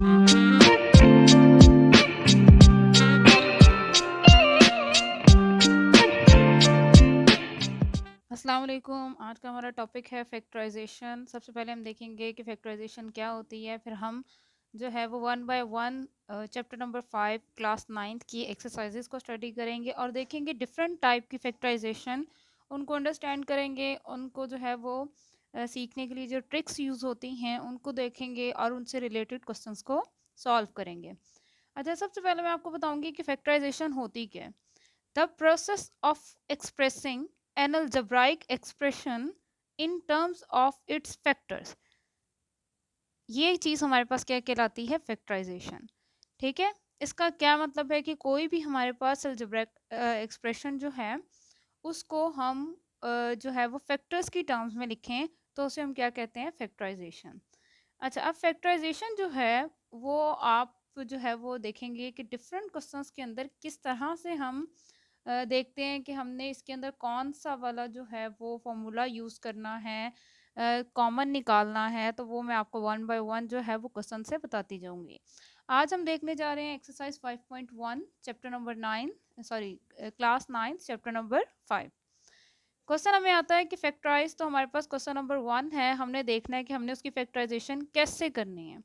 अस्सलाम वालेकुम। आज का हमारा टॉपिक है फैक्टराइजेशन। सबसे पहले हम देखेंगे कि फैक्टराइजेशन क्या होती है, फिर हम जो है वो one by one chapter number 5 class 9th की एक्सरसाइजेस को स्टडी करेंगे और देखेंगे डिफरेंट टाइप की फैक्टराइजेशन, उनको अंडरस्टैंड करेंगे, उनको जो है वो सीखने के लिए जो ट्रिक्स यूज़ होती हैं उनको देखेंगे और उनसे रिलेटेड क्वेश्चंस को सॉल्व करेंगे। अच्छा, सबसे पहले मैं आपको बताऊंगी कि फैक्टराइजेशन होती क्या है। The process of expressing an algebraic expression in terms of its factors, ये चीज़ हमारे पास क्या कहलाती है, फैक्टराइजेशन। ठीक है, इसका क्या मतलब है कि कोई भी हमारे पास अलजेब्रिक एक्सप्रेशन जो है उसको हम जो है वो फैक्टर्स की टर्म्स में लिखें तो उसे हम क्या कहते हैं, फैक्टराइजेशन। अच्छा, अब फैक्टराइजेशन जो है वो आप जो है वो देखेंगे कि डिफरेंट क्वेश्चंस के अंदर किस तरह से हम देखते हैं कि हमने इसके अंदर कौन सा वाला जो है वो फॉर्मूला यूज़ करना है, कॉमन निकालना है, तो वो मैं आपको वन बाय वन जो है वो क्वेश्चन से बताती जाऊंगी। आज हम देखने जा रहे हैं exercise 5.1 chapter number 9, sorry class 9 chapter number 5। Question हमें आता है कि फैक्टराइज, तो हमारे पास क्वेश्चन नंबर 1 है, हमने देखना है कि हमने उसकी फैक्टराइजेशन कैसे करनी है।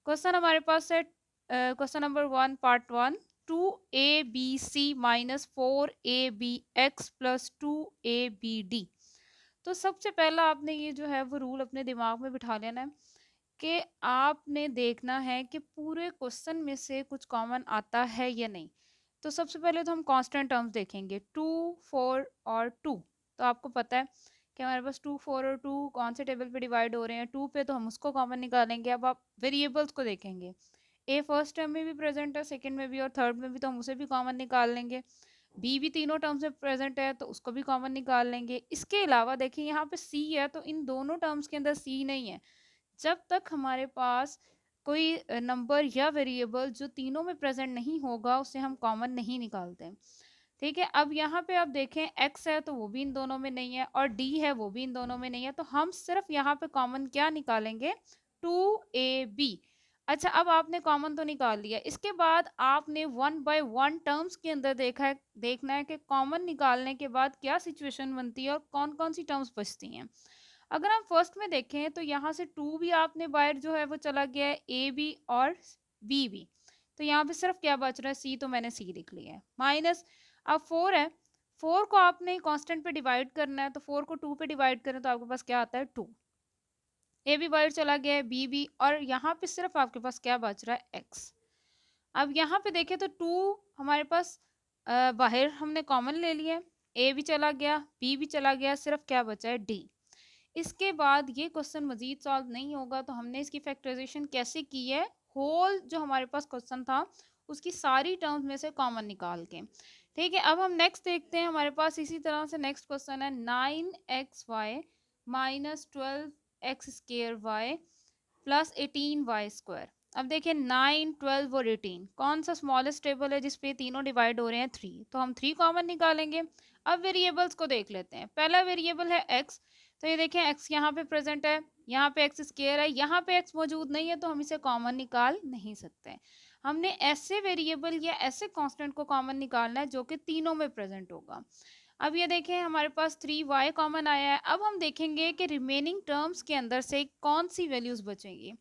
क्वेश्चन हमारे पास है question number 1 part 1, 2abc minus 4abx plus 2abd। तो सबसे पहला आपने ये जो है वो रूल अपने दिमाग में बिठा लेना है कि आपने देखना है कि पूरे क्वेश्चन में से कुछ कॉमन आता है या नहीं। तो सबसे पहले तो हम कांस्टेंट टर्म्स देखेंगे, 2, 4 और 2। तो आपको पता है कि हमारे पास 2, 4 और 2 कौन से टेबल पे डिवाइड हो रहे हैं, 2 पे, तो हम उसको कॉमन निकालेंगे। अब आप वेरिएबल्स को देखेंगे, ए फर्स्ट टर्म में भी प्रेजेंट है, सेकंड में भी और थर्ड में भी, तो हम उसे भी कॉमन निकाल लेंगे। बी भी तीनों टर्म्स में प्रेजेंट है तो उसको भी कॉमन निकाल लेंगे। इसके अलावा देखिए यहाँ पे सी है, तो इन दोनों टर्म्स के अंदर सी नहीं है। जब तक हमारे पास कोई नंबर या वेरिएबल जो तीनों में प्रेजेंट नहीं होगा उसे हम कॉमन नहीं निकालते। ठीक है, अब यहाँ पे आप देखें एक्स है तो वो भी इन दोनों में नहीं है और डी है वो भी इन दोनों में नहीं है, तो हम सिर्फ यहाँ पे कॉमन क्या निकालेंगे, 2ab। अच्छा, अब आपने कॉमन तो निकाल लिया, इसके बाद आपने वन बाय वन टर्म्स के अंदर देखना है कि कॉमन निकालने के बाद क्या सिचुएशन बनती है और कौन कौन सी टर्म्स बचती हैं। अगर हम फर्स्ट में देखें तो यहाँ से 2 भी आपने बाहर जो है वो चला गया है, ए भी और बी भी, तो यहाँ पे सिर्फ क्या बच रहा है, सी, तो मैंने सी लिख लिया है। माइनस, अब 4 है, 4 को आपने कांस्टेंट पे डिवाइड करना है, तो 4 को 2 पे डिवाइड करें तो आपके पास क्या आता है, 2। ए भी बाहर चला गया है, बी भी, और यहाँ पे सिर्फ आपके पास क्या बच रहा है, एक्स। अब यहाँ पे देखें तो 2 हमारे पास बाहर हमने कॉमन ले लिया, ए भी चला गया, बी भी चला गया, सिर्फ क्या बचा है, डी। इसके बाद ये क्वेश्चन मजीद सॉल्व नहीं होगा, तो हमने इसकी फैक्टराइजेशन कैसे की है, होल जो हमारे पास क्वेश्चन था उसकी सारी टर्म्स में से कॉमन निकाल के। ठीक है, अब हम नेक्स्ट देखते हैं, हमारे पास इसी तरह से नेक्स्ट क्वेश्चन है 9xy minus 12x² plus 18y²। अब देखिए 9, 12 और 18 कौन सा स्मॉलेस्ट टेबल है जिसपे तीनों डिवाइड हो रहे हैं, 3, तो हम 3 कॉमन निकालेंगे। अब वेरिएबल्स को देख लेते हैं, पहला वेरिएबल है x, तो ये देखें x यहाँ पे प्रेजेंट है, यहाँ पे x² है, यहाँ पे x मौजूद नहीं है तो हम इसे कॉमन निकाल नहीं सकते। हमने ऐसे वेरिएबल या ऐसे कांस्टेंट को कॉमन निकालना है जो कि तीनों में प्रेजेंट होगा। अब ये देखें हमारे पास 3y कॉमन आया है, अब हम देखेंगे कि रिमेनिंग टर्म्स के अंदर से कौन सी वैल्यूज बचेंगी।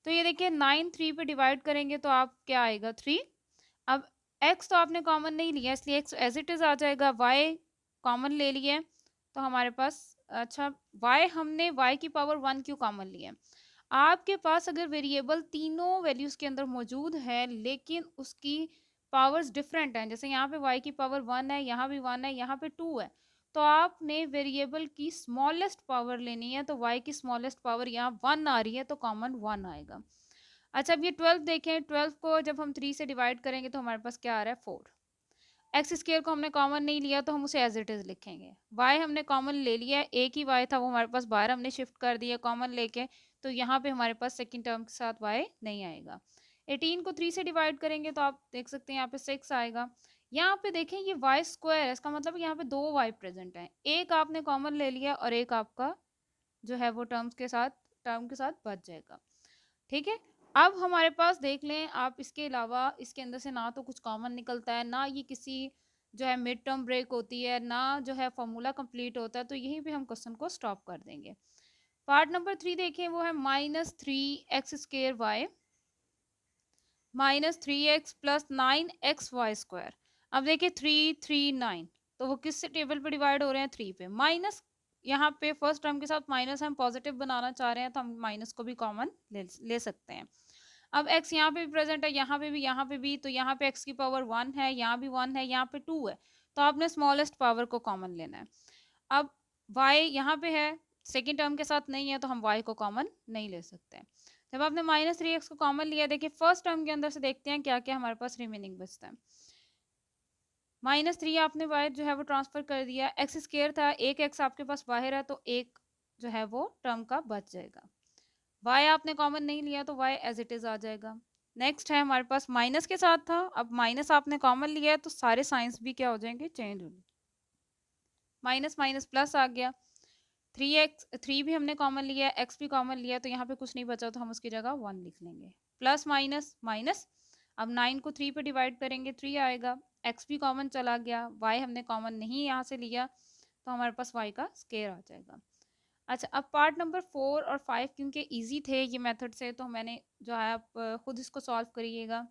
तो ये देखिए 9 3 पे डिवाइड करेंगे तो आप क्या आएगा, 3। अब x तो आपने कॉमन नहीं लिया इसलिए x एज इट इज आ जाएगा, y कॉमन ले लिए तो हमारे पास, अच्छा y हमने y की पावर 1 क्यों कॉमन लिया है। आपके पास अगर वेरिएबल तीनों वैल्यूज के अंदर मौजूद है लेकिन उसकी पावर्स डिफरेंट हैं, जैसे यहाँ पे y की पावर 1 है, यहाँ भी 1 है, यहाँ पे 2 है, तो आपने वेरिएबल की स्मॉलेस्ट पावर लेनी है, तो y की स्मॉलेस्ट पावर यहाँ 1 आ रही है तो कॉमन 1 आएगा। अच्छा, अब ये 12 देखें, 12 को जब हम 3 से डिवाइड करेंगे तो हमारे पास क्या आ रहा है, 4। x² को हमने कॉमन नहीं लिया तो हम उसे एज इट इज लिखेंगे। y हमने कॉमन ले लिया है, एक ही y था वो हमारे पास बाहर हमने शिफ्ट कर दिया कॉमन लेके, तो यहाँ पे हमारे पास सेकंड टर्म के साथ y नहीं आएगा। 18 को 3 से डिवाइड करेंगे तो आप देख सकते हैं यहाँ पे 6 आएगा। यहाँ पे देखें ये y² है, इसका मतलब यहाँ पे 2 y प्रेजेंट हैं, एक आपने कॉमन ले लिया और एक आपका जो है वो टर्म के साथ बच जाएगा। ठीक है, अब हमारे पास देख लें आप, इसके अलावा इसके अंदर से ना तो कुछ कॉमन निकलता है, ना ये किसी जो है मिड टर्म ब्रेक होती है, ना जो है फॉर्मूला कंप्लीट होता है, तो यहीं पे हम क्वेश्चन को स्टॉप कर देंगे। पार्ट नंबर 3 देखें, वो है -3x² y -3x + 9xy²। अब देखिए 3 3 9, तो वो किस टेबल पे डिवाइड हो रहे हैं? 3 पे। माइनस, यहाँ पे फर्स्ट टर्म के साथ माइनस हम पॉजिटिव बनाना चाह रहे हैं, तो हम माइनस को भी कॉमन ले सकते हैं। अब x यहाँ पे भी प्रेजेंट है, यहाँ पे भी, यहाँ पे भी, तो यहाँ पे x की पावर 1 है, यहाँ भी 1 है, यहाँ पे 2 है, तो आपने स्मॉलेस्ट पावर को कॉमन लेना है। अब y यहाँ पे है, सेकेंड टर्म के साथ नहीं है, तो हम y को कॉमन नहीं ले सकते। जब आपने -3x को कॉमन लिया, देखिए फर्स्ट टर्म के अंदर से देखते हैं क्या क्या हमारे पास रिमेनिंग बचता है। -3 आपने y जो है वो ट्रांसफर कर दिया, x² था, एक x आपके पास बाहर है, तो एक जो है वो टर्म का बच जाएगा। y आपने कॉमन नहीं लिया, तो y एज इट इज आ जाएगा। नेक्स्ट है हमारे पास माइनस के साथ था, अब माइनस आपने कॉमन लिया है, तो सारे साइंस भी क्या हो जाएंगे? चेंज होंगे। माइनस माइनस प्लस आ गया, 3 भी हमने कॉमन लिया है, x भी कॉमन लिया है, तो यहाँ पे कुछ नहीं बचा, तो हम उसकी जगह 1 लिख लेंगे। प्लस माइनस माइनस, अब 9 को 3 पे डिवाइड करेंगे, 3 आएगा, x भी कॉमन चला गया, y हमने कॉमन नहीं यहाँ से लिया, तो हमारे पास y का स्क्वायर आ जाएगा। अच्छा, अब पार्ट नंबर 4 और 5 क्योंकि इजी थे ये मेथड से, तो मैंने जो है आप खुद इसको सॉल्व करिएगा।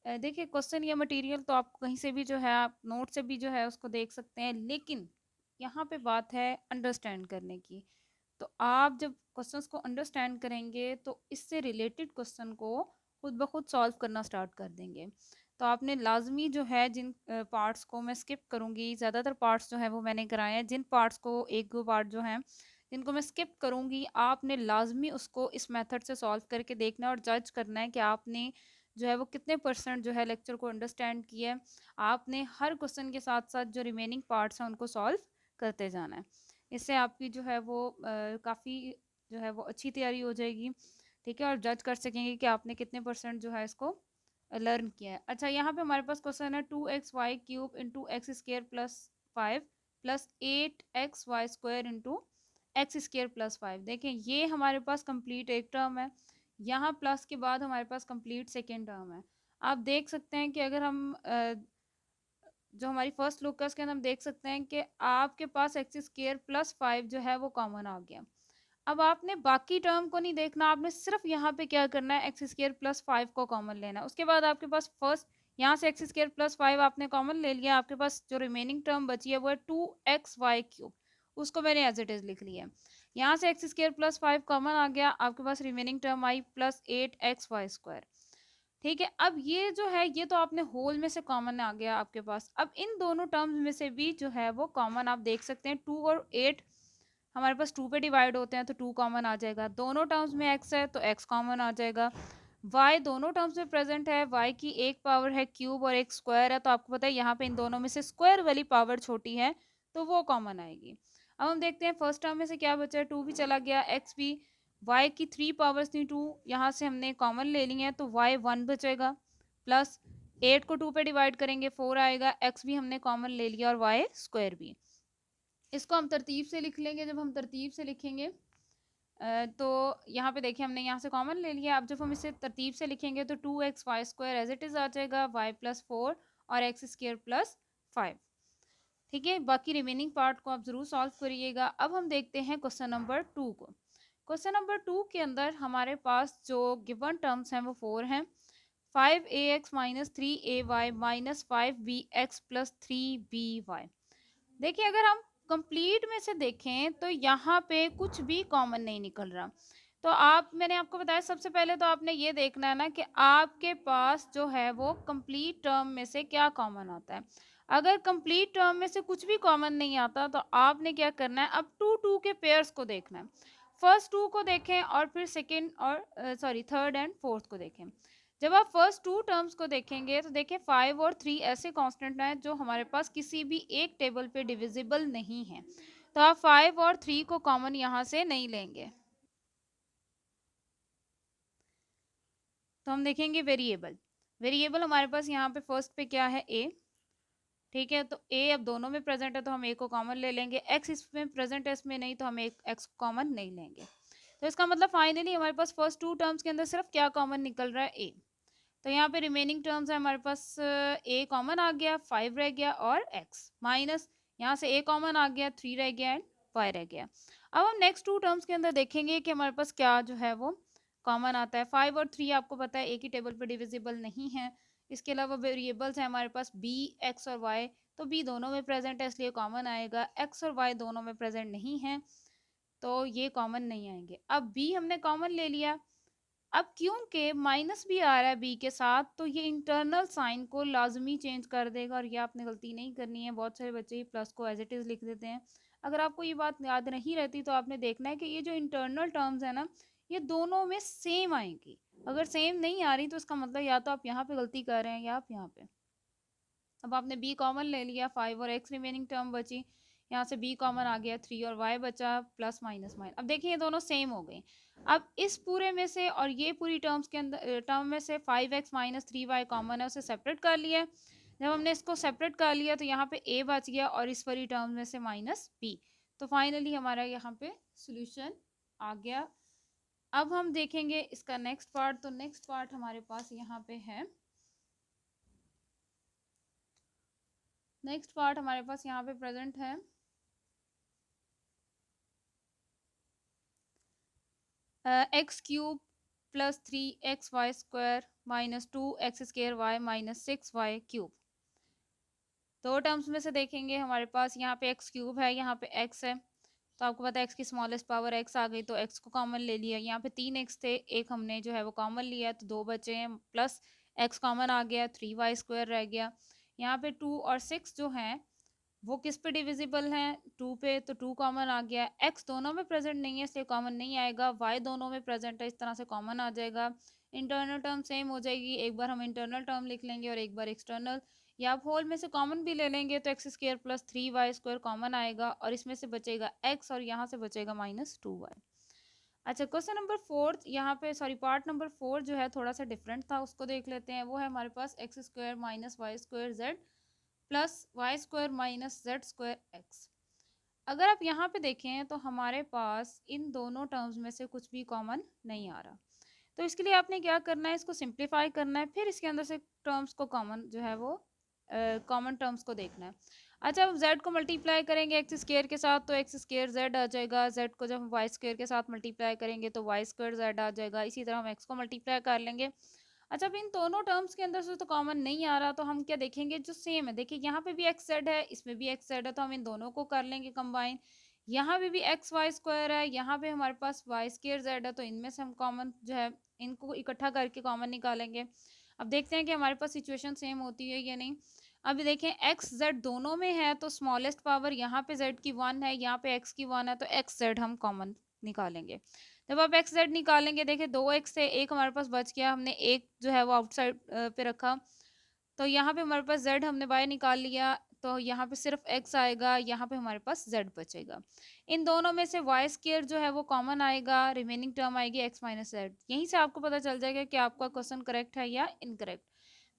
देखिए क्वेश्चन या मटेरियल तो आप कहीं से भी जो है आप नोट से भी जो है उसको देख सकते हैं, लेकिन यहाँ पे बात है अंडरस्टैंड करने की। तो आप जब क्वेश्चंस को अंडरस्टैंड करेंगे, तो इससे रिलेटेड क्वेश्चन को खुद ब खुद सॉल्व करना स्टार्ट कर देंगे। तो आपने लाजमी जो है, जिन पार्ट्स को मैं स्किप करूँगी, ज़्यादातर पार्ट्स जो है वो मैंने कराए हैं, जिन पार्ट्स को एक दो पार्ट जो हैं जिनको मैं स्किप करूँगी, आपने लाजमी उसको इस मेथड से सॉल्व करके देखना है और जज करना है कि आपने जो है वो कितने परसेंट जो है लेक्चर को अंडरस्टैंड किया है। आपने हर क्वेश्चन के साथ साथ जो रिमेनिंग पार्ट्स हैं उनको सॉल्व करते जाना है। इससे आपकी जो है वो काफ़ी जो है वो अच्छी तैयारी हो जाएगी, ठीक है, और जज कर सकेंगे कि आपने कितने परसेंट जो है इसको लर्न किया है। अच्छा, यहाँ पे हमारे पास क्वेश्चन है 2xy³ into x² + 5 + 8xy² into x² + 5। देखें ये हमारे पास कंप्लीट एक टर्म है, यहाँ प्लस के बाद हमारे पास कंप्लीट सेकेंड टर्म है। आप देख सकते हैं कि अगर हम जो हमारी फर्स्ट लुक है उसके अंदर हम देख सकते हैं कि आपके पास x² + 5 जो है वो कॉमन आ गया। अब आपने बाकी टर्म को नहीं देखना, आपने सिर्फ यहाँ पे क्या करना है, x² + 5 को कॉमन लेना है। उसके बाद आपके पास फर्स्ट यहाँ से x² + 5 आपने कॉमन ले लिया, आपके पास जो रिमेनिंग टर्म बची है वो है 2xy³, उसको मैंने एज इट इज लिख लिया है। यहाँ से x² + 5 कॉमन आ गया, आपके पास रिमेनिंग टर्म आई +8xy²। ठीक है, अब ये जो है ये तो आपने होल में से कॉमन आ गया आपके पास। अब इन दोनों टर्म्स में से भी जो है वो कॉमन आप देख सकते हैं, 2 और 8 हमारे पास 2 पे डिवाइड होते हैं, तो 2 कॉमन आ जाएगा। दोनों टर्म्स में x है तो x कॉमन आ जाएगा। y दोनों टर्म्स में प्रेजेंट है, y की एक पावर है क्यूब और एक स्क्वायर है, तो आपको पता है यहाँ पे इन दोनों में से स्क्वायर वाली पावर छोटी है, तो वो कॉमन आएगी। अब हम देखते हैं फर्स्ट टर्म में से क्या बचा है, 2 भी चला गया, x भी, y की 3 पावर्स थी 2, यहाँ से हमने कॉमन ले ली है, तो y 1 बचेगा, प्लस 8 को 2 पे डिवाइड करेंगे 4 आएगा, x भी हमने कॉमन ले लिया और y स्क्वायर भी। इसको हम तरतीब से लिख लेंगे, जब हम तरतीब से लिखेंगे तो यहाँ पे देखिए हमने यहाँ से कॉमन ले लिया। अब जब हम इसे तरतीब से लिखेंगे तो 2xy² एज इट इज़ आ जाएगा, y + 4 और x² + 5। ठीक है, बाकी रिमेनिंग पार्ट को आप ज़रूर सॉल्व करिएगा। अब हम देखते हैं क्वेश्चन नंबर 2 को। क्वेश्चन नंबर 2 के अंदर हमारे पास जो गिवन टर्म्स हैं वो 4 हैं। 5ax - 3ay - 5bx + 3by। देखिए अगर हम कंप्लीट में से देखें तो यहाँ पे कुछ भी कॉमन नहीं निकल रहा। तो मैंने आपको बताया सबसे पहले तो आपने ये देखना है ना कि आपके पास जो है वो कंप्लीट टर्म में से क्या कॉमन आता है। अगर कंप्लीट टर्म में से कुछ भी कॉमन नहीं आता तो आपने क्या करना है, अब 2 2 के पेयर्स को देखना है। फर्स्ट 2 को देखें और फिर सेकेंड और सॉरी थर्ड एंड फोर्थ को देखें। जब आप फर्स्ट 2 टर्म्स को देखेंगे तो देखिए 5 और 3 ऐसे कांस्टेंट हैं जो हमारे पास किसी भी एक टेबल पे डिविजिबल नहीं है, तो आप 5 और 3 को कॉमन यहाँ से नहीं लेंगे। तो हम देखेंगे वेरिएबल। वेरिएबल हमारे पास यहाँ पे फर्स्ट पे क्या है, a। ठीक है, तो a अब दोनों में प्रेजेंट है तो हम a को कॉमन ले लेंगे, x इसमें प्रेजेंट है इसमें नहीं, तो हम एक x कॉमन नहीं लेंगे। तो इसका मतलब फाइनली हमारे पास फर्स्ट टू टर्म्स के अंदर सिर्फ क्या कॉमन निकल रहा है, ए। तो यहाँ पे रिमेनिंग टर्म्स है हमारे पास, ए कॉमन आ गया, 5 रह गया और एक्स माइनस यहाँ से ए कॉमन आ गया, 3 रह गया एंड वाई रह गया। अब हम नेक्स्ट टू टर्म्स के अंदर देखेंगे कि हमारे पास क्या जो है वो कॉमन आता है। 5 और 3 आपको पता है एक ही टेबल पे डिविजिबल नहीं है। इसके अलावा वेरिएबल्स है हमारे पास बी, एक्स और वाई। तो बी दोनों में प्रेजेंट है इसलिए कॉमन आएगा, एक्स और वाई दोनों में प्रेजेंट नहीं है तो ये कॉमन नहीं आएंगे। अब बी हमने कॉमन ले लिया। अब क्योंकि माइनस भी आ रहा है बी के साथ तो ये इंटरनल साइन को लाजमी चेंज कर देगा और ये आपने गलती नहीं करनी है। बहुत सारे बच्चे ही प्लस को एज इट इज़ लिख देते हैं। अगर आपको ये बात याद नहीं रहती तो आपने देखना है कि ये जो इंटरनल टर्म्स है ना ये दोनों में सेम आएंगी। अगर सेम नहीं आ रही तो इसका मतलब या तो आप यहाँ पे गलती कर रहे हैं या आप यहाँ पे। अब आपने बी कॉमन ले लिया, 5 और एक्स रिमेनिंग टर्म बची। यहाँ से बी कॉमन आ गया, 3 और वाई बचा, प्लस माइनस माइनस। अब देखिए ये दोनों सेम हो गए। अब इस पूरे में से और ये पूरी टर्म्स के अंदर टर्म में से 5x माइनस 3y कॉमन है, उसे सेपरेट कर लिया। जब हमने इसको सेपरेट कर लिया तो यहाँ पे ए बच गया और इस वाली टर्म में से माइनस बी। तो फाइनली हमारा यहाँ पे सोल्यूशन आ गया। अब हम देखेंगे इसका नेक्स्ट पार्ट। तो नेक्स्ट पार्ट हमारे पास यहाँ पे है, नेक्स्ट पार्ट हमारे पास यहाँ पे प्रेजेंट है x cube plus 3xy² minus 2x² minus 6y cube. दो टर्म्स में से देखेंगे हमारे पास यहाँ पे एक्स क्यूब है, यहाँ पे एक्स है। तो आपको पता है एक्स की स्मॉलेस्ट पावर एक्स आ गई तो एक्स को कॉमन ले लिया। यहाँ पे 3x थे, एक हमने जो है वो कॉमन लिया तो दो बचे हैं, प्लस एक्स कॉमन आ गया, 3y² रह गया। यहाँ पे 2 और 6 जो हैं वो किस पे डिविजिबल हैं, 2 पे, तो 2 कॉमन आ गया। x दोनों में प्रेजेंट नहीं है इसलिए कॉमन नहीं आएगा, y दोनों में प्रेजेंट है इस तरह से कॉमन आ जाएगा। इंटरनल टर्म सेम हो जाएगी, एक बार हम इंटरनल टर्म लिख लेंगे और एक बार एक्सटर्नल, या आप होल में से कॉमन भी ले लेंगे तो x² प्लस 3y² कॉमन आएगा और इसमें से बचेगा x और यहाँ से बचेगा माइनस 2y। अच्छा, क्वेश्चन नंबर 4 यहाँ पे, सॉरी पार्ट नंबर 4 जो है थोड़ा सा डिफरेंट था, उसको देख लेते हैं। वो है हमारे पास x² minus y² z plus y² minus z² x। अगर आप यहाँ पे देखें तो हमारे पास इन दोनों टर्म्स में से कुछ भी कॉमन नहीं आ रहा। तो इसके लिए आपने क्या करना है, इसको सिंप्लीफाई करना है, फिर इसके अंदर से टर्म्स को कॉमन जो है वो कॉमन टर्म्स को देखना है। अच्छा, अब z को मल्टीप्लाई करेंगे x² के साथ तो x² z आ जाएगा। z को जब हम y² के साथ मल्टीप्लाई करेंगे तो y² z आ जाएगा। इसी तरह हम x को मल्टीप्लाई कर लेंगे। अच्छा, अब इन दोनों टर्म्स के अंदर से तो कॉमन नहीं आ रहा तो हम क्या देखेंगे, जो सेम है। देखिए यहाँ पे भी एक्स जेड है, इसमें भी एक्स जेड है, तो हम इन दोनों को कर लेंगे कंबाइन। यहाँ पे भी XY² है, यहाँ पे हमारे पास y² z है, तो इनमें से हम कॉमन जो है इनको इकट्ठा करके कॉमन निकालेंगे। अब देखते हैं कि हमारे पास सिचुएशन सेम होती है या नहीं। अब देखें एक्स जेड दोनों में है तो स्मॉलेस्ट पावर यहाँ पे z की 1 है, यहाँ पे x की 1 है, तो एक्स जेड हम कॉमन निकालेंगे। जब आप एक्स जेड निकालेंगे, देखिए 2x से एक हमारे पास बच गया, हमने एक जो है वो आउटसाइड पे रखा, तो यहाँ पे हमारे पास z हमने y निकाल लिया, तो यहाँ पे सिर्फ x आएगा, यहाँ पे हमारे पास z बचेगा। इन दोनों में से y² जो है वो कॉमन आएगा, रिमेनिंग टर्म आएगी x माइनस जेड। यहीं से आपको पता चल जाएगा कि आपका क्वेश्चन करेक्ट है या इनकरेक्ट।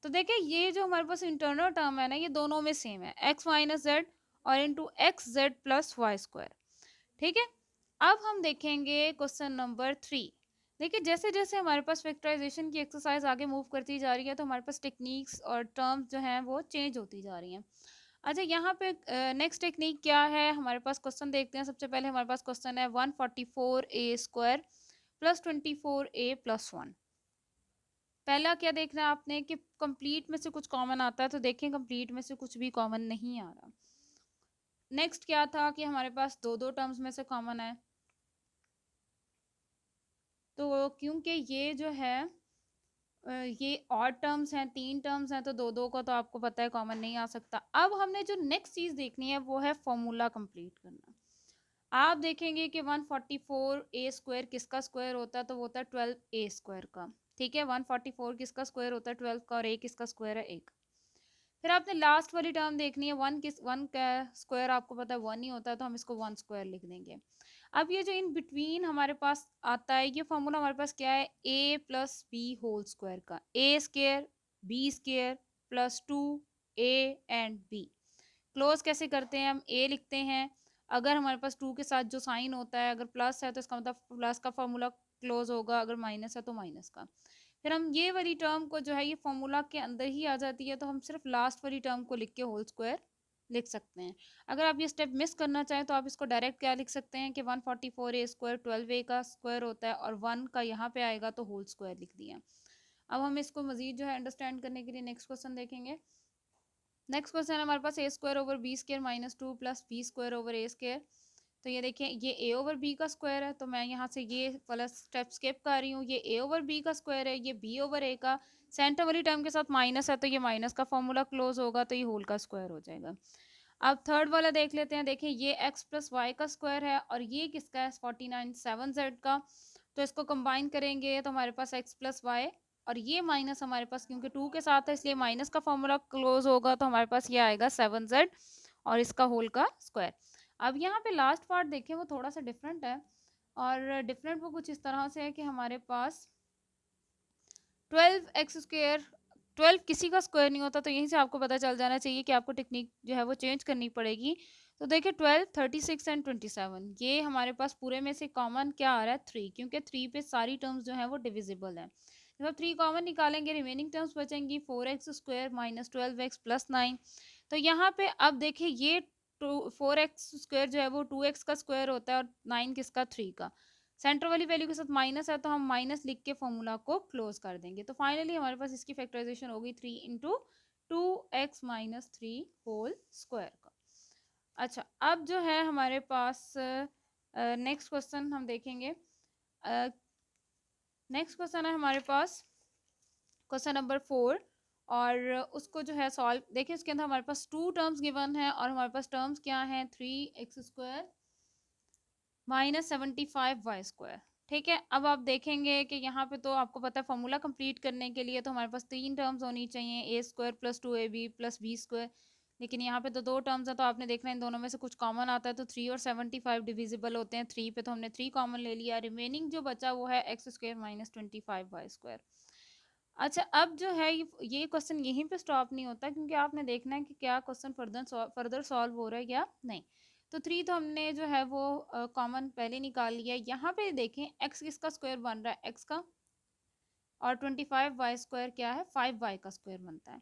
तो देखिए ये जो हमारे पास इंटरनल टर्म है ना, ये दोनों में सेम है, x माइनस जेड और into x Z plus y²। ठीक है, अब हम देखेंगे क्वेश्चन नंबर 3। देखिए जैसे जैसे हमारे पास फैक्टराइजेशन की एक्सरसाइज आगे मूव करती जा रही है तो हमारे पास टेक्निक्स और टर्म्स जो हैं वो चेंज होती जा रही हैं। अच्छा, यहाँ पे नेक्स्ट टेक्निक क्या है, हमारे पास क्वेश्चन देखते हैं। सबसे पहले हमारे पास क्वेश्चन है 144a² प्लस 24a प्लस 1। पहला क्या देखना है आपने कि कंप्लीट में से कुछ कॉमन आता है, तो देखें कंप्लीट में से कुछ भी कॉमन नहीं आ रहा। नेक्स्ट क्या था कि हमारे पास दो दो टर्म्स में से कॉमन है, तो क्योंकि ये जो है ये ऑड टर्म्स हैं, तीन टर्म्स हैं, तो दो दो का तो आपको पता है कॉमन नहीं आ सकता। अब हमने जो नेक्स्ट चीज़ देखनी है वो है फॉर्मूला कंप्लीट करना। आप देखेंगे कि 144a² किसका स्क्वायर होता है, तो वो होता है 12a² का। ठीक है, 144 किसका स्क्वायर होता है 12 का, और a किसका स्क्वायर है 1। फिर आपने लास्ट वाली टर्म देखनी है, वन का स्क्वायर आपको पता है 1 ही होता है, तो हम इसको 1² लिख देंगे। अब ये जो इन बिटवीन हमारे पास आता है, ये फॉर्मूला हमारे पास क्या है, a plus B whole square का, a² b² plus 2 a and b। Close कैसे करते हैं, हम a लिखते हैं अगर हमारे पास टू के साथ जो साइन होता है, अगर प्लस है तो इसका मतलब प्लस का फॉर्मूला क्लोज होगा, अगर माइनस है तो माइनस का। फिर हम ये वाली टर्म को जो है ये फॉर्मूला के अंदर ही आ जाती है, तो हम सिर्फ लास्ट वाली टर्म को लिख के होल स्क्वायर लिख सकते हैं। अगर आप ये स्टेप मिस करना चाहें तो आप इसको डायरेक्ट क्या लिख सकते हैं कि 144 ए स्क्वायर 12 ए का स्क्वायर होता है और 1 का यहाँ पे आएगा तो होल स्क्वायर लिख दिया। अब हम इसको मजीद जो है अंडरस्टैंड करने के लिए नेक्स्ट क्वेश्चन देखेंगे। नेक्स्ट क्वेश्चन हमारे पास A square over B square minus two plus B square over A square. तो ये देखिए ये ए ओवर बी का स्क्वायर है, तो मैं यहाँ से ये वाला स्टेप स्किप कर रही हूँ। ये ए ओवर बी का स्क्वायर है, ये बी ओवर ए का, सेंटर वाली टर्म के साथ माइनस है तो ये माइनस का फॉर्मूला क्लोज होगा, तो ये होल का स्क्वायर हो जाएगा। अब थर्ड वाला देख लेते हैं। देखिए ये एक्स प्लस वाई का स्क्वायर है और ये किसका है 49 7 z का। तो इसको कंबाइन करेंगे तो हमारे पास एक्स प्लस वाई और ये माइनस हमारे पास क्योंकि टू के साथ है इसलिए माइनस का फॉर्मूला क्लोज होगा, तो हमारे पास ये आएगा 7z और इसका होल का स्क्वायर। अब यहाँ पे लास्ट पार्ट देखें वो थोड़ा सा डिफरेंट है और डिफरेंट वो कुछ इस तरह से है कि हमारे पास 12x² 12 किसी का स्क्वायर नहीं होता, तो यहीं से आपको पता चल जाना चाहिए कि आपको टेक्निक जो है वो चेंज करनी पड़ेगी। तो देखिए 12 36 एंड 27 ये हमारे पास पूरे में से कॉमन क्या आ रहा है 3, क्योंकि 3 पे सारी टर्म्स जो है वो डिविजिबल है। जब आप 3 कॉमन निकालेंगे रिमेनिंग टर्म्स बचेंगी 4x² माइनस 12x प्लस 9। तो यहाँ पे अब देखिए ये 4x² जो है वो 2x का स्क्वायर होता है और 9 किसका 3 का। सेंटर वाली वैल्यू के साथ माइनस है तो हम माइनस लिख के फॉर्मूला को क्लोज कर देंगे। तो फाइनली हमारे पास इसकी फैक्टराइजेशन होगी 3 into 2x minus 3 whole square का। अच्छा अब जो है हमारे पास नेक्स्ट क्वेश्चन हम देखेंगे। नेक्स्ट क्वेश्चन है हमारे पास क्वेश्चन नंबर 4 और उसको जो है सॉल्व देखिए उसके अंदर हमारे पास टू टर्म्स गिवन है और हमारे पास टर्म्स क्या है 3x² माइनस 75y²। ठीक है, अब आप देखेंगे कि यहाँ पे तो आपको पता है फॉर्मूला कंप्लीट करने के लिए तो हमारे पास तीन टर्म्स होनी चाहिए a² plus 2ab plus b²। लेकिन यहाँ पे तो दो टर्म्स है तो आपने देखना इन दोनों में से कुछ कॉमन आता है, तो 3 और 75 डिविजिबल होते हैं 3 पे, तो हमने 3 कॉमन ले लिया। रिमेनिंग जो बचा वो है x² माइनस 25y²। अच्छा अब जो है ये क्वेश्चन यहीं पे स्टॉप नहीं होता, क्योंकि आपने देखना है कि क्या क्वेश्चन फर्दर सॉल्व हो रहा है या नहीं। तो 3 तो हमने जो है वो कॉमन पहले निकाल लिया। यहाँ पे देखें x किसका स्क्वायर बन रहा है x का, और 25y² क्या है 5y का स्क्वायर बनता है।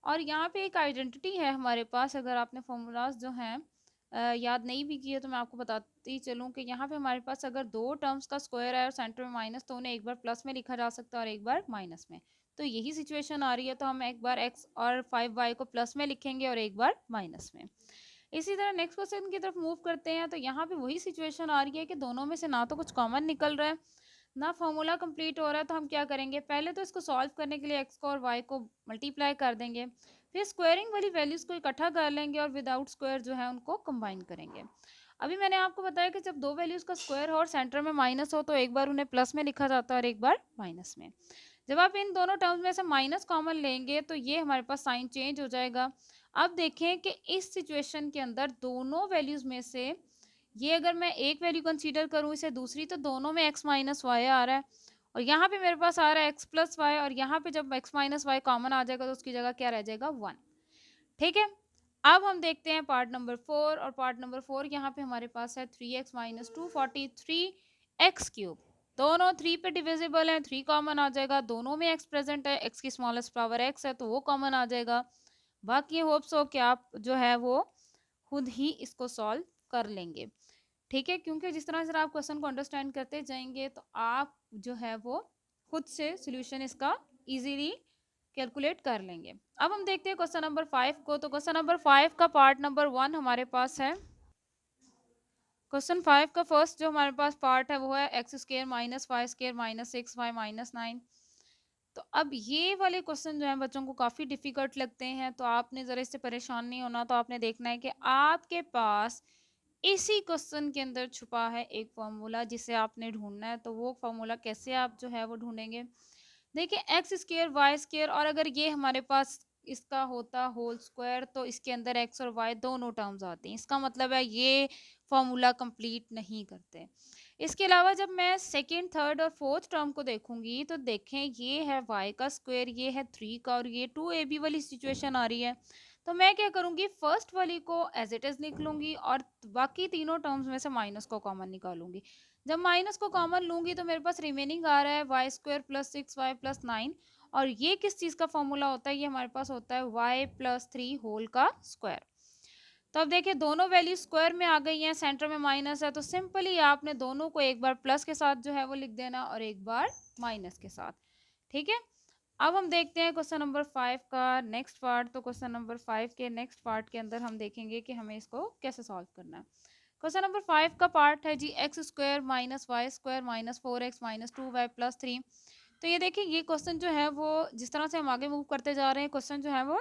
और यहाँ पे एक आइडेंटिटी है हमारे पास, अगर आपने फॉर्मूलाज जो हैं याद नहीं भी किए तो मैं आपको बताती चलूँ कि यहाँ पे हमारे पास अगर दो टर्म्स का स्क्वायर है और सेंटर में माइनस, तो उन्हें एक बार प्लस में लिखा जा सकता है और एक बार माइनस में। तो यही सिचुएशन आ रही है, तो हम एक बार x और 5y को प्लस में लिखेंगे और एक बार माइनस में। इसी तरह नेक्स्ट क्वेश्चन की तरफ मूव करते हैं। तो यहाँ पे वही सिचुएशन आ रही है कि दोनों में से ना तो कुछ कॉमन निकल रहा है ना फॉर्मूला कंप्लीट हो रहा है। तो हम क्या करेंगे, पहले तो इसको सॉल्व करने के लिए x को और y को मल्टीप्लाई कर देंगे, फिर स्क्वायरिंग वाली वैल्यूज को इकट्ठा कर लेंगे और विदाउट स्क्वायर जो है उनको कंबाइन करेंगे। अभी मैंने आपको बताया कि जब दो वैल्यूज का स्क्वायर हो और सेंटर में माइनस हो तो एक बार उन्हें प्लस में लिखा जाता है और एक बार माइनस में। जब आप इन दोनों टर्म्स में से माइनस कॉमन लेंगे तो ये हमारे पास साइन चेंज हो जाएगा। अब देखें कि इस सिचुएशन के अंदर दोनों वैल्यूज में से ये अगर मैं एक वैल्यू कंसीडर करूं इसे दूसरी, तो दोनों में x माइनस वाई आ रहा है और यहाँ पे मेरे पास आ रहा है x प्लस वाई, और यहाँ पे जब x माइनस वाई कॉमन आ जाएगा तो उसकी जगह क्या रह जाएगा 1। ठीक है, अब हम देखते हैं पार्ट नंबर 4, और पार्ट नंबर 4 यहाँ पे हमारे पास है 3x माइनस 243x³ दोनों 3 पे डिविजिबल है, 3 कॉमन आ जाएगा, दोनों में x प्रेजेंट है, x की स्मॉलेस्ट पावर x है तो वो कॉमन आ जाएगा। बाकी होप्स हो कि आप जो है वो खुद ही इसको सॉल्व कर लेंगे। ठीक है, क्योंकि जिस तरह से आप क्वेश्चन को अंडरस्टैंड करते जाएंगे तो आप जो है वो खुद से सॉल्यूशन इसका इजीली कैलकुलेट कर लेंगे। अब हम देखते हैं क्वेश्चन नंबर 5 को। तो क्वेश्चन नंबर 5 का पार्ट नंबर 1 हमारे पास है। क्वेश्चन 5 का फर्स्ट जो हमारे पास पार्ट है वो है x² minus y² minus 6y minus 9। तो अब ये वाले क्वेश्चन जो है बच्चों को काफ़ी डिफिकल्ट लगते हैं, तो आपने ज़रा इससे परेशान नहीं होना। तो आपने देखना है कि आपके पास इसी क्वेश्चन के अंदर छुपा है एक फॉर्मूला जिसे आपने ढूंढना है। तो वो फॉर्मूला कैसे आप जो है वो ढूंढेंगे, देखिए x² y² और अगर ये हमारे पास इसका होता होल स्क्वायर तो इसके अंदर x और y दोनों टर्म्स आती हैं, इसका मतलब है ये फॉर्मूला कंप्लीट नहीं करते। इसके अलावा जब मैं सेकेंड थर्ड और फोर्थ टर्म को देखूंगी तो देखें ये है y का स्क्वायर, ये है 3 का और ये 2ab वाली सिचुएशन आ रही है। तो मैं क्या करूँगी, फर्स्ट वाली को एज इट इज़ लिख लूँगी और बाकी तीनों टर्म्स में से माइनस को कॉमन निकालूंगी। जब माइनस को कॉमन लूँगी तो मेरे पास रिमेनिंग आ रहा है Y square plus 6y plus 9। और ये किस चीज़ का फॉर्मूला होता है, ये हमारे पास होता है y प्लस 3 होल का स्क्वायर। तो अब देखिए दोनों वैल्यू स्क्वायर में आ गई हैं, सेंटर में माइनस है, तो सिंपली आपने दोनों को एक बार प्लस के साथ जो है वो लिख देना और एक बार माइनस के साथ। ठीक है, अब हम देखते हैं क्वेश्चन नंबर 5 का नेक्स्ट पार्ट। तो क्वेश्चन नंबर 5 के नेक्स्ट पार्ट के अंदर हम देखेंगे कि हमें इसको कैसे सॉल्व करना है। क्वेश्चन नंबर 5 का पार्ट है जी X square minus Y square minus 4x minus 2y plus 3। तो ये देखिए ये क्वेश्चन जो है वो जिस तरह से हम आगे मूव करते जा रहे हैं क्वेश्चन जो है वो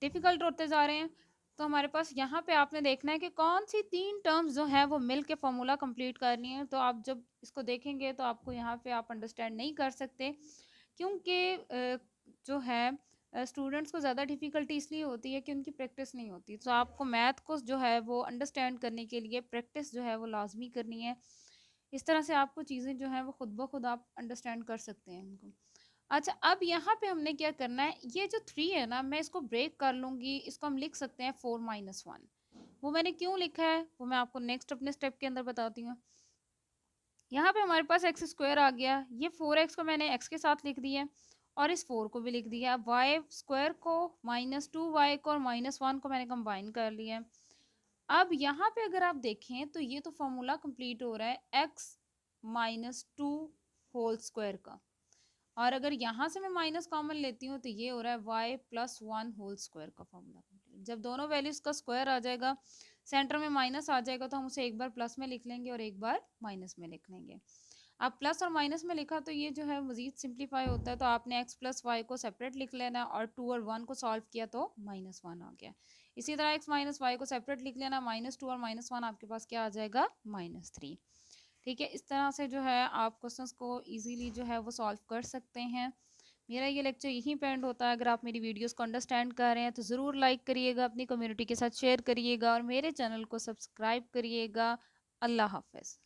डिफिकल्ट होते जा रहे हैं। तो हमारे पास यहाँ पे आपने देखना है कि कौन सी तीन टर्म्स जो है वो मिल के फॉर्मूला कंप्लीट करनी है। तो आप जब इसको देखेंगे तो आपको यहाँ पे आप अंडरस्टैंड नहीं कर सकते, क्योंकि जो है स्टूडेंट्स को ज़्यादा डिफ़िकल्टी इसलिए होती है कि उनकी प्रैक्टिस नहीं होती। तो आपको मैथ को जो है वो अंडरस्टैंड करने के लिए प्रैक्टिस जो है वो लाजमी करनी है। इस तरह से आपको चीज़ें जो हैं वो खुद ब खुद आप अंडरस्टैंड कर सकते हैं उनको। अच्छा, अब यहाँ पे हमने क्या करना है, ये जो 3 है ना, मैं इसको ब्रेक कर लूँगी, इसको हम लिख सकते हैं 4 माइनस 1। वो मैंने क्यों लिखा है वो मैं आपको नेक्स्ट अपने स्टेप के अंदर बताती हूँ। यहाँ पे हमारे पास एक्स स्क्वायर आ गया, ये 4x को मैंने x के साथ लिख दिया और इस 4 को भी लिख दिया। अब वाई स्क्वायर को माइनस 2y को और माइनस 1 को मैंने कंबाइन कर लिया। अब यहाँ पे अगर आप देखें तो ये तो फॉर्मूला कंप्लीट हो रहा है x माइनस 2 होल स्क्वायर का, और अगर यहाँ से मैं माइनस कॉमन लेती हूँ तो ये हो रहा है y प्लस 1 होल स्क्वायर का फॉर्मूला कंप्लीट। जब दोनों वैल्यूज का स्क्वायर आ जाएगा, सेंटर में माइनस आ जाएगा, तो हम उसे एक बार प्लस में लिख लेंगे और एक बार माइनस में लिख लेंगे। अब प्लस और माइनस में लिखा तो ये जो है मजीद सिंप्लीफाई होता है, तो आपने x प्लस वाई को सेपरेट लिख लेना और 2 और 1 को सॉल्व किया तो माइनस 1 आ गया। इसी तरह x माइनस वाई को सेपरेट लिख लेना, माइनस 2 और माइनस 1 आपके पास क्या आ जाएगा, माइनस 3। ठीक है, इस तरह से जो है आप क्वेश्चंस को इजीली जो है वो सॉल्व कर सकते हैं। मेरा ये लेक्चर यहीं पे एंड होता है। अगर आप मेरी वीडियोस को अंडरस्टैंड कर रहे हैं तो ज़रूर लाइक करिएगा, अपनी कम्युनिटी के साथ शेयर करिएगा और मेरे चैनल को सब्सक्राइब करिएगा। अल्लाह हाफ़िज़।